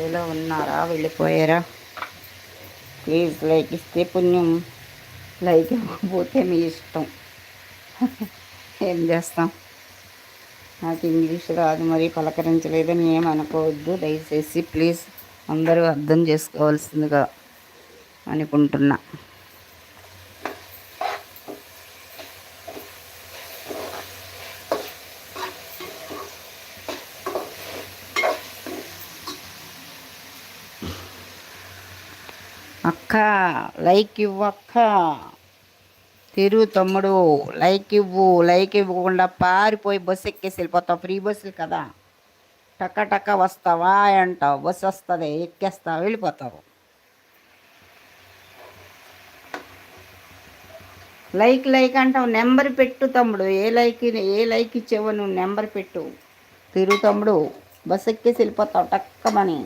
ఏలో ఉన్నారా, వెళ్ళిపోయారా? ప్లీజ్ లైక్ ఇస్తే పుణ్యం, లైక్ ఇవ్వకపోతే మీ ఇష్టం. ఏం చేస్తాం? నాకు ఇంగ్లీష్ రాదు, మరి పలకరించలేదని ఏమనుకోవద్దు దయచేసి. ప్లీజ్ అందరూ అర్థం చేసుకోవాల్సిందిగా అనుకుంటున్నా. అక్క లైక్ ఇవ్వు, అక్క తమ్ముడు లైక్ ఇవ్వు. లైక్ ఇవ్వకుండా పారిపోయి బస్సు ఎక్కేసి వెళ్ళిపోతావు. ఫ్రీ బస్సులు కదా, టక్క టక్క వస్తావా అంటావు, బస్సు వస్తుంది ఎక్కేస్తావు వెళ్ళిపోతావు. లైక్ లైక్ అంటావు, నెంబర్ పెట్టు తమ్ముడు. ఏ లైక్ ఇచ్చేవో నువ్వు నెంబర్ పెట్టు. తమ్ముడు బస్సు ఎక్కేసి వెళ్ళిపోతావు టక్కమని.